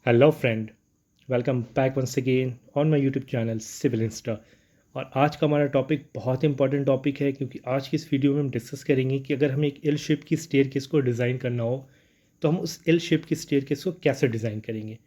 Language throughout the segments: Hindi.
Hello friend, welcome back once again on my YouTube channel Civil Insta. और आज का हमारा टॉपिक बहुत इंपॉर्टेंट टॉपिक है, क्योंकि आज की इस वीडियो में हम डिस्कस करेंगे कि अगर हमें एक एल शेप की स्टेयरकेस को डिज़ाइन करना हो तो हम उस एल शेप की स्टेयरकेस को कैसे डिज़ाइन करेंगे।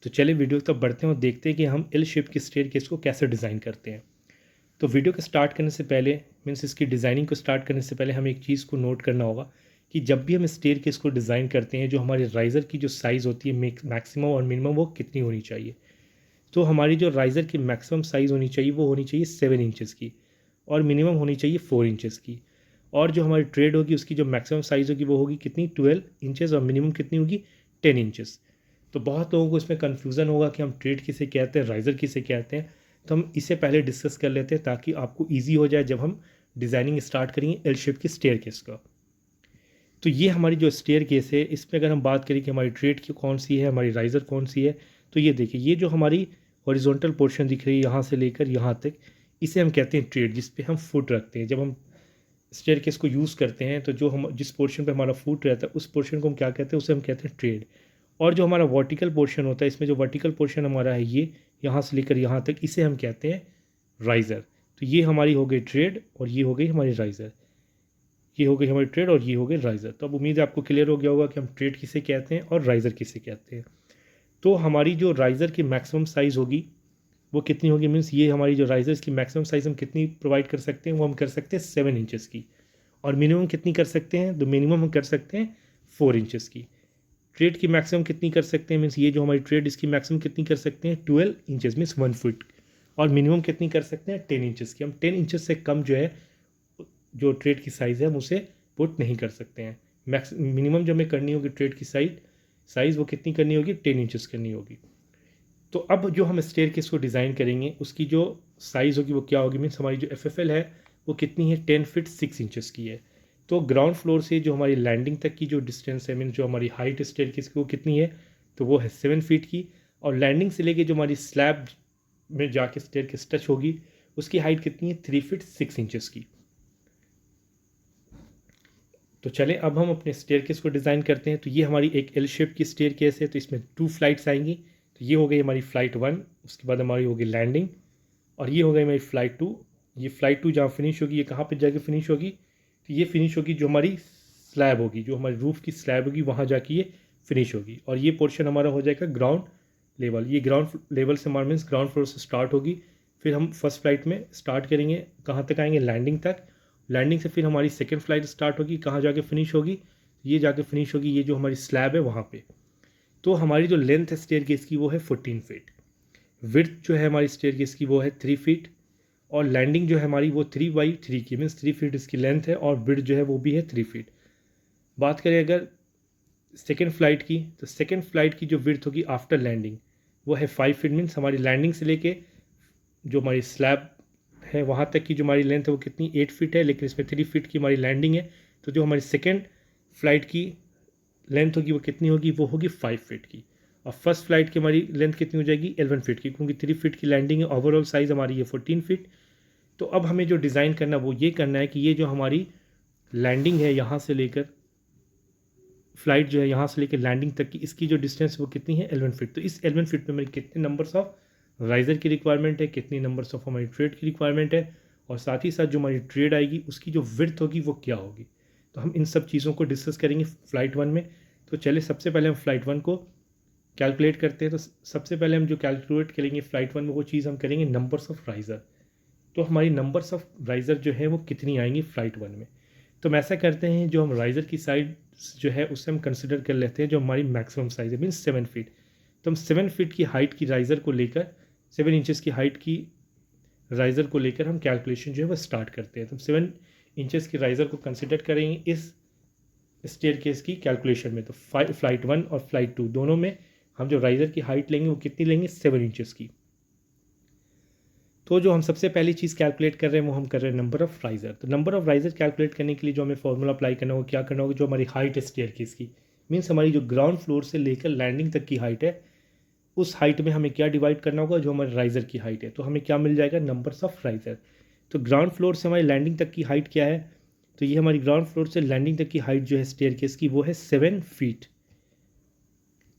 तो चलिए वीडियो तक बढ़ते हैं और देखते हैं कि हम एल शेप की स्टेयरकेस को कैसे डिज़ाइन करते हैं। तो वीडियो को स्टार्ट करने से पहले, मीन्स इसकी डिज़ाइनिंग को स्टार्ट करने से पहले हमें एक चीज़ को नोट करना होगा कि जब भी हम स्टेयरकेस को डिज़ाइन करते हैं, जो हमारे राइज़र की जो साइज़ होती है मैक्सिमम और मिनिमम, वो कितनी होनी चाहिए। तो हमारी जो राइज़र की मैक्सिमम साइज़ होनी चाहिए वो होनी चाहिए 7 इंचज़ की, और मिनिमम होनी चाहिए 4 इंचज़ की। और जो हमारी ट्रेड होगी उसकी जो मैक्सिमम साइज़ होगी वो होगी कितनी, 12 इंचज़, और मिनिमम कितनी होगी, 10 इंचज़। तो बहुत लोगों को इसमें कन्फ्यूज़न होगा कि हम ट्रेड किसे कहते हैं, राइज़र किसे कहते हैं। तो हम इसे पहले डिस्कस कर लेते हैं ताकि आपको ईजी हो जाए जब हम डिज़ाइनिंग स्टार्ट करेंगे एल शेप की स्टेयरकेस का। तो ये हमारी जो स्टेयरकेस है, इसमें अगर हम बात करें कि हमारी ट्रेड की कौन सी है, हमारी राइज़र कौन सी है, तो ये देखिए, ये जो हमारी हॉरिजॉन्टल पोर्शन दिख रही है यहाँ से लेकर यहाँ तक, इसे हम कहते हैं ट्रेड, जिस पे हम फुट रखते हैं। जब हम स्टेयरकेस को यूज़ करते हैं तो जो हम जिस पोर्शन पे हमारा फुट रहता है उस पोर्शन को हम क्या कहते हैं, उसे हम कहते हैं ट्रेड। और जो हमारा वर्टिकल पोर्शन होता है, इसमें जो वर्टिकल पोर्शन हमारा है, ये यहाँ से लेकर यहाँ तक, इसे हम कहते हैं राइज़र। तो ये हमारी हो गई ट्रेड और ये हो गई हमारी राइज़र। ये हो गई हमारी ट्रेड और ये हो गई राइज़र। तो अब उम्मीद है आपको क्लियर हो गया होगा कि हम ट्रेड किसे कहते हैं और राइज़र किसे कहते हैं। तो हमारी जो राइज़र की मैक्सिमम साइज़ होगी वो कितनी होगी, मीन्स ये हमारी जो राइज़र्स की मैक्सिमम साइज़ हम कितनी प्रोवाइड कर सकते हैं, वो हम कर सकते हैं 7 इंचज़ की। और मिनिमम कितनी कर सकते हैं, तो मिनिमम हम कर सकते हैं 4 इंचज़ की। ट्रेड की मैक्सिमम कितनी कर सकते हैं, मीन्स ये जो हमारी ट्रेड, इसकी मैक्सिमम कितनी कर सकते हैं, 12 इंचज़, मीन्स 1 फुट। और मिनिमम कितनी कर सकते हैं, 10 इंचज़ की। हम 10 इंचज़ से कम जो है, जो ट्रेड की साइज़ है, हम उसे पुट नहीं कर सकते हैं। मैक्स मिनिमम जो हमें करनी होगी ट्रेड की साइज़ वो कितनी करनी होगी, 10 इंचज़ करनी होगी। तो अब जो हम स्टेयरकेस को डिज़ाइन करेंगे उसकी जो साइज़ होगी वो क्या होगी, मीन्स हमारी जो एफएफएल है वो कितनी है, 10 फीट 6 इंचज़ की है। तो ग्राउंड फ्लोर से जो हमारी लैंडिंग तक की जो डिस्टेंस है, मीन्स जो हमारी हाइट स्टेयरकेस की वो कितनी है, तो वो है 7 फीट की। और लैंडिंग से लेके जो हमारी स्लैब में जाके स्टेयरकेस टच होगी उसकी हाइट कितनी है, 3 फीट 6 इंचज़ की। तो चलें अब हम अपने स्टेयरकेस को डिज़ाइन करते हैं। तो ये हमारी एक एल शेप की स्टेयरकेस है, तो इसमें 2 फ्लाइट्स आएंगी। तो ये हो गई हमारी फ़्लाइट 1, उसके बाद हमारी होगी लैंडिंग, और ये हो गई हमारी फ़्लाइट 2। ये फ़्लाइट 2 जहाँ फिनिश होगी, ये कहाँ पे जाके फिनिश होगी, तो ये फिनिश होगी जो हमारी स्लैब होगी, जो हमारी रूफ़ की स्लैब होगी, वहाँ जाके ये फिनिश होगी। और ये पोर्शन हमारा हो जाएगा ग्राउंड लेवल। ये ग्राउंड लेवल से हमारा मीन्स ग्राउंड फ्लोर से स्टार्ट होगी। फिर हम फर्स्ट फ्लाइट में स्टार्ट करेंगे, कहाँ तक आएंगे, लैंडिंग तक। लैंडिंग से फिर हमारी सेकेंड फ्लाइट स्टार्ट होगी, कहाँ जाके फिनिश होगी, ये जाके फिनिश होगी ये जो हमारी स्लैब है वहाँ पे। तो हमारी जो लेंथ है स्टेयरकेस की वो है 14 फीट। विड्थ जो है हमारी स्टेयरकेस की वो है 3 फीट। और लैंडिंग जो है हमारी वो 3/3 की, मीन्स 3 फीट इसकी लेंथ है, और विड्थ जो है वो भी है 3 फीट। बात करें अगर सेकेंड फ्लाइट की, तो सेकेंड फ्लाइट की जो विड्थ होगी आफ्टर लैंडिंग वो है 5 फीट। मीन्स हमारी लैंडिंग से लेके जो हमारी स्लैब है वहाँ तक की जो हमारी लेंथ है वो कितनी, 8 फीट है, लेकिन इसमें 3 फीट की हमारी लैंडिंग है। तो जो हमारी सेकेंड फ्लाइट की लेंथ होगी वो कितनी होगी, वो होगी 5 फीट की। और फर्स्ट फ्लाइट की हमारी लेंथ कितनी हो जाएगी, 11 फीट की, क्योंकि 3 फीट की लैंडिंग है। ओवरऑल साइज़ हमारी है 14 फीट। तो अब हमें जो डिज़ाइन करना है वो ये करना है कि ये जो हमारी लैंडिंग है यहाँ से लेकर फ्लाइट जो है यहाँ से लेकर लैंडिंग तक की, इसकी जो डिस्टेंस वो कितनी है, 11 फीट। तो इस 11 फीट में मेरे कितने नंबर्स ऑफ राइज़र की रिक्वायरमेंट है, कितनी नंबर्स ऑफ हमारी ट्रेड की रिक्वायरमेंट है, और साथ ही साथ जो हमारी ट्रेड आएगी उसकी जो विड्थ होगी वो क्या होगी। तो हम इन सब चीज़ों को डिस्कस करेंगे फ़्लाइट 1 में। तो चलिए सबसे पहले हम फ़्लाइट 1 को कैलकुलेट करते हैं। तो सबसे पहले हम जो कैलकुलेट करेंगे फ़्लाइट 1 में वो चीज़ हम करेंगे नंबर्स ऑफ राइज़र। तो हमारी नंबर्स ऑफ राइज़र जो है वो कितनी आएंगी फ़्लाइट 1 में। तो हम ऐसा करते हैं, जो हम राइज़र की साइड जो है उससे हम कंसिडर कर लेते हैं जो हमारी मैक्सिमम साइज़ है, मीन्स 7 फीट। तो हम 7 फीट की हाइट की राइज़र को लेकर, 7 इंचज़ की हाइट की राइज़र को लेकर हम कैलकुलेशन जो है वो स्टार्ट करते हैं। तो हम 7 इंचज़ की राइज़र को कंसिडर करेंगे इस स्टेयरकेस की कैलकुलेशन में। तो फ़्लाइट 1 और फ़्लाइट 2 दोनों में हम जो राइज़र की हाइट लेंगे वो कितनी लेंगे, 7 इंचज़ की। तो जो हम सबसे पहली चीज़ कैलकुलेट कर रहे हैं वो हम कर रहे हैं नंबर ऑफ़ राइज़र। तो नंबर ऑफ़ राइज़र कैलकुलेट करने के लिए जो हमें फॉर्मूला अप्लाई करना होगा, क्या करना होगा, जो हमारी हाइट है स्टेयरकेस की, मीन्स हमारी जो ग्राउंड फ्लोर से लेकर लैंडिंग तक की हाइट है, उस हाइट में हमें क्या डिवाइड करना होगा, जो हमारे राइज़र की हाइट है। तो हमें क्या मिल जाएगा, नंबर्स ऑफ़ राइज़र। तो ग्राउंड फ्लोर से हमारी लैंडिंग तक की हाइट क्या है, तो ये हमारी ग्राउंड फ्लोर से लैंडिंग तक की हाइट जो है स्टेयरकेस की वो है 7 फीट।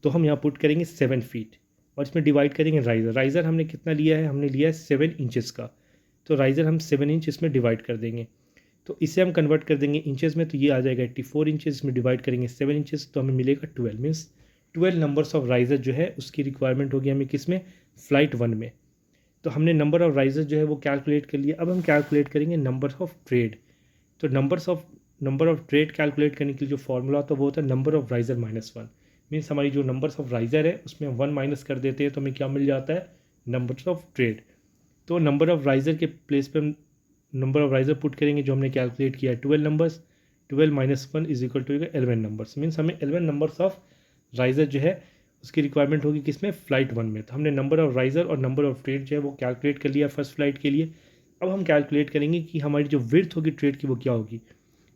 तो हम यहाँ पुट करेंगे 7 फीट और इसमें डिवाइड करेंगे राइज़र। राइज़र हमने कितना लिया है, हमने लिया है 7 इंचेस का, तो राइज़र हम 7 इंच इसमें डिवाइड कर देंगे। तो इसे हम कन्वर्ट कर देंगे इंचेस में, तो ये आ जाएगा 84 इंचेस में डिवाइड करेंगे 7 इंचेस, तो हमें मिलेगा 12। मीन्स 12 नंबर्स ऑफ राइज़र जो है उसकी रिक्वायरमेंट होगी हमें किस में, फ्लाइट 1 में। तो हमने नंबर ऑफ राइज़र जो है वो कैलकुलेट कर लिया। अब हम कैलकुलेट करेंगे नंबर ऑफ ट्रेड। तो नंबर ऑफ ट्रेड कैलकुलेट करने के लिए जो फॉर्मूला होता है वो होता है नंबर ऑफ राइज़र -1। मीन्स हमारी जो नंबर्स ऑफ राइज़र है उसमें हम 1 माइनस कर देते हैं तो हमें क्या मिल जाता है, नंबर्स ऑफ ट्रेड। तो नंबर ऑफ राइज़र के प्लेस पे हम नंबर ऑफ राइज़र पुट करेंगे जो हमने कैलकुलेट किया है 12 numbers. 12 - 1 is equal to 11 numbers. Means हमें 11 नंबर्स ऑफ राइज़र जो है उसकी रिक्वायरमेंट होगी किसमें, फ्लाइट 1 में। तो हमने नंबर ऑफ राइज़र और नंबर ऑफ ट्रेड जो है वो कैलकुलेट कर लिया फर्स्ट फ्लाइट के लिए। अब हम कैलकुलेट करेंगे कि हमारी जो विड्थ होगी ट्रेड की वो क्या होगी,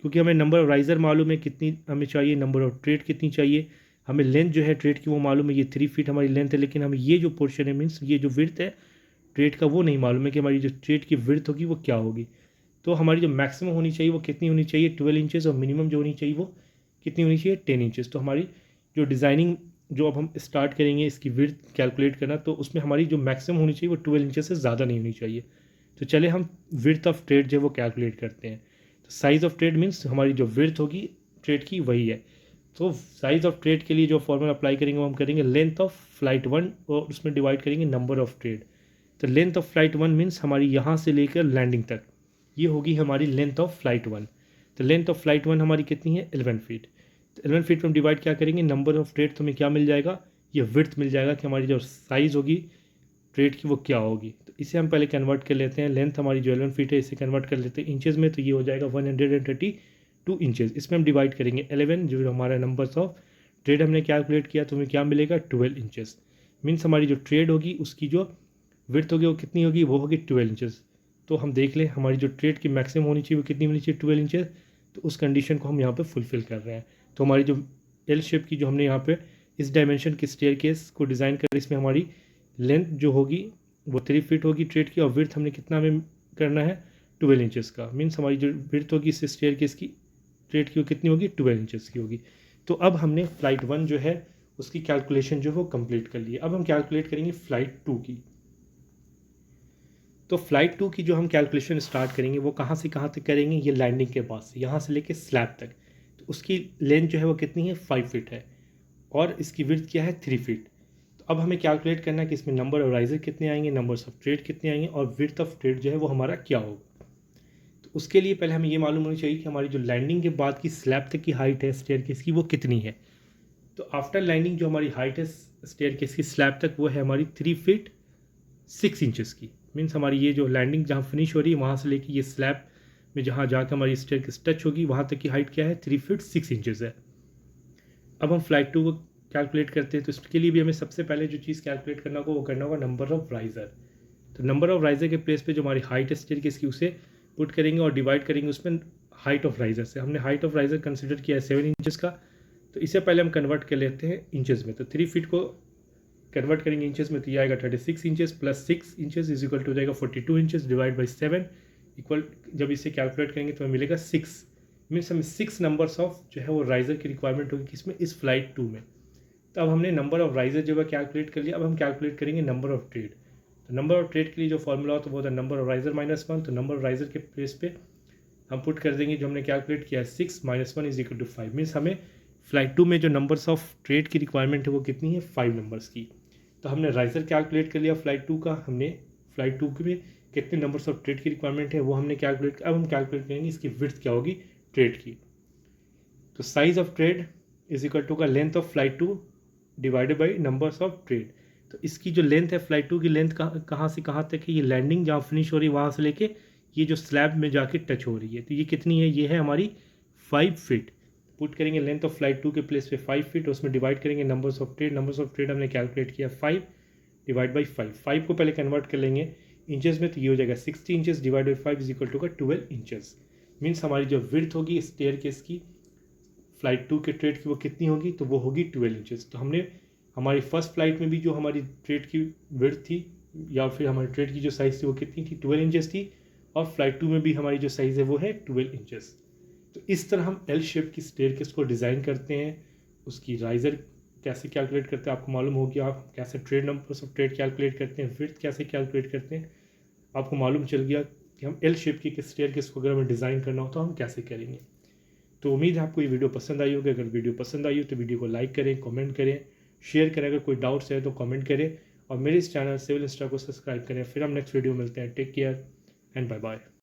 क्योंकि हमें नंबर ऑफ राइज़र मालूम है कितनी हमें चाहिए, नंबर ऑफ ट्रेड कितनी चाहिए, हमें लेंथ जो है ट्रेड की वो मालूम है, ये 3 फीट हमारी लेंथ है, लेकिन हमें ये जो पोर्शन है मीन्स ये जो विड्थ है ट्रेड का वो नहीं मालूम है कि हमारी जो ट्रेड की विड्थ होगी वो क्या होगी। तो हमारी जो मैक्सिमम होनी चाहिए वो कितनी होनी चाहिए, 12 इंचेस, और मिनिमम जो होनी चाहिए वो कितनी होनी चाहिए, 10 इंचेस। तो हमारी जो डिज़ाइनिंग जो अब हम स्टार्ट करेंगे इसकी विड्थ कैलकुलेट करना, तो उसमें हमारी जो मैक्सिमम होनी चाहिए वो 12 इंचेस से ज़्यादा नहीं होनी चाहिए। तो चले हम विड्थ ऑफ ट्रेड जो है वो कैलकुलेट करते हैं। तो साइज़ ऑफ ट्रेड मीन्स हमारी जो विड्थ होगी ट्रेड की वही है। तो साइज़ ऑफ ट्रेड के लिए जो फॉर्मूला अप्लाई करेंगे वो हम करेंगे लेंथ ऑफ फ्लाइट 1 और उसमें डिवाइड करेंगे नंबर ऑफ ट्रेड। तो लेंथ ऑफ फ्लाइट 1 मीन्स हमारी यहाँ से लेकर लैंडिंग तक ये होगी हमारी लेंथ ऑफ फ्लाइट 1। तो लेंथ ऑफ फ्लाइट 1 हमारी कितनी है, 11 फीट। तो 11 फीट में हम डिवाइड क्या करेंगे, नंबर ऑफ ट्रेड, तो हमें क्या मिल जाएगा, ये विड्थ मिल जाएगा कि हमारी जो साइज़ होगी ट्रेड की वो क्या होगी। तो इसे हम पहले कन्वर्ट कर लेते हैं, लेंथ हमारी जो 11 फीट है इसे कन्वर्ट कर लेते हैं इंचेस में, तो ये हो जाएगा 132 इंचेस। इसमें हम डिवाइड करेंगे 11 जो हमारा नंबर्स ऑफ ट्रेड हमने कैलकुलेट किया, तो हमें क्या मिलेगा, 12 इंचेस। मीन्स हमारी जो ट्रेड होगी उसकी जो विड्थ होगी वो कितनी होगी, वो होगी 12 इंचेस। तो हम देख लें हमारी जो ट्रेड की मैक्सिमम होनी चाहिए वो कितनी होनी चाहिए, 12 इंचेस। तो उस कंडीशन को हम यहाँ पे फुलफिल कर रहे हैं। तो हमारी जो एल शेप की जो हमने यहाँ पे इस डायमेंशन की स्टेयरकेस को डिज़ाइन कर, इसमें हमारी लेंथ जो होगी वो 3 फीट होगी ट्रेड की, और विड्थ हमने कितना हमें करना है, 12 इंचेस का। मीन्स हमारी जो विड्थ होगी इस स्टेयरकेस की ट्रेड की वो कितनी होगी, 12 इंचेस की होगी। तो अब हमने फ्लाइट 1 जो है उसकी कैलकुलेशन जो है वो कंप्लीट कर ली। अब हम कैलकुलेट करेंगे फ्लाइट 2 की। तो फ्लाइट 2 की जो हम कैलकुलेशन स्टार्ट करेंगे वो कहाँ से कहाँ तक करेंगे, ये लैंडिंग के पास से यहाँ से लेके स्लैब तक। तो उसकी लेंथ जो है वो कितनी है, 5 फीट है, और इसकी विड्थ क्या है, 3 फीट। तो अब हमें कैलकुलेट करना है कि इसमें नंबर ऑफ राइज़र कितने आएंगे, नंबर्स ऑफ ट्रेड कितने आएंगे, और विड्थ ऑफ ट्रेड जो है वो हमारा क्या होगा। तो उसके लिए पहले हमें ये मालूम होनी चाहिए कि हमारी जो लैंडिंग के बाद की स्लैब तक की हाइट है स्टेयरकेस की वो कितनी है। तो आफ्टर लैंडिंग जो हमारी हाइट है स्टेयरकेस की स्लैब तक वो है हमारी 3 फीट 6 इंचेस की। मीन्स हमारी ये जो लैंडिंग जहाँ फिनिश हो रही है वहाँ से लेके ये स्लैब में जहाँ जाकर हमारी स्टेयरकेस टच होगी वहाँ तक की हाइट क्या है, 3 फीट 6 इंचेस है। अब हम फ्लाइट 2 को कैलकुलेट करते हैं, तो इसके लिए भी हमें सबसे पहले जो चीज़ कैलकुलेट करना होगा वो करना होगा नंबर ऑफ राइज़र। तो नंबर ऑफ राइज़र के प्लेस पे जो हमारी हाइट है स्टेयरकेस की उसे पुट करेंगे और डिवाइड करेंगे उसमें हाइट ऑफ राइज़र से। हमने हाइट ऑफ राइज़र कंसिडर किया है 7 इंचेस का, तो इसे पहले हम कन्वर्ट कर लेते हैं इंचेस में। तो 3 फीट को कन्वर्ट करेंगे इंचेस में, तो ये आएगा 36 inches plus 6 inches is equal to हो जाएगा 42 इंचेस डिवाइड बाई 7 इक्वल, जब इसे कैलकुलेट करेंगे तो हमें मिलेगा 6। मीन्स हमें 6 नंबर्स ऑफ जो है वो राइज़र की रिक्वायरमेंट होगी किसमें, इस फ्लाइट 2 में। तो अब हमने नंबर ऑफ राइज़र जो है कैलकुलेट कर लिया। अब हम कैलकुलेट करेंगे नंबर ऑफ ट्रेड। तो नंबर ऑफ ट्रेड के लिए जो फॉर्मूला होता है वो होता है नंबर ऑफ राइज़र -1। तो नंबर ऑफ राइज़र के प्लेस पे हम पुट कर देंगे जो हमने कैलकुलेट किया है 6 - 1 इज इक्वल टू 5। मीन्स हमें फ्लाइट 2 में जो नंबर्स ऑफ ट्रेड की रिक्वायरमेंट है वो कितनी है, 5 नंबर्स की। तो हमने राइज़र कैलकुलेट कर लिया फ्लाइट 2 का, हमने फ्लाइट 2 में कितने नंबर्स ऑफ ट्रेड की रिक्वायरमेंट है वो हमने कैलकुलेट। अब हम कैलकुलेट करेंगे इसकी विड्थ क्या होगी ट्रेड की। तो size of tread is equal to का length of flight 2 divided by numbers of tread. तो इसकी जो लेंथ है फ्लाइट 2 की लेंथ कहाँ से कहाँ तक है, ये लैंडिंग जहाँ फिनिश हो रही है वहाँ से लेके ये जो स्लैब में जाके टच हो रही है, तो ये कितनी है, ये है हमारी 5 फीट। पुट करेंगे लेंथ ऑफ फ्लाइट 2 के प्लेस पे 5 फीट, उसमें डिवाइड करेंगे numbers of trade. Numbers of trade हमने कैलकुलेट किया 5 डिवाइड बाई 5। 5 को पहले कन्वर्ट कर लेंगे इंचेस में, तो ये हो जाएगा 60 inches divide by 5 is equal to का 12 इंचेस। मीन्स हमारी जो विड्थ होगी स्टेयरकेस की फ्लाइट 2 के ट्रेड की वो कितनी होगी, तो वो होगी 12 इंचेस। तो हमने हमारी फर्स्ट फ्लाइट में भी जो हमारी ट्रेड की विड्थ थी या फिर हमारी ट्रेड की जो साइज़ थी वो कितनी थी, 12 इंचेस थी, और फ्लाइट 2 में भी हमारी जो साइज़ है वो है 12 इंचेस। तो इस तरह हम एल शेप की स्टेयरकेस को डिज़ाइन करते हैं, उसकी राइज़र कैसे कैलकुलेट करते हैं आपको मालूम हो गया, आप कैसे trade numbers of trade calculate करते हैं, विड्थ कैसे कैलकुलेट करते हैं, आपको मालूम चल गया कि हम एल शेप की स्टेयरकेस को अगर हमें डिज़ाइन करना हो तो हम कैसे करेंगे। तो उम्मीद है आपको ये वीडियो पसंद आई होगी। अगर वीडियो पसंद आई हो तो वीडियो को लाइक करें, कमेंट करें, शेयर करें। अगर कोई डाउट्स है तो कमेंट करें और मेरे इस चैनल सिविल इंस्टा को सब्सक्राइब करें। फिर हम नेक्स्ट वीडियो मिलते हैं। Take care and bye bye.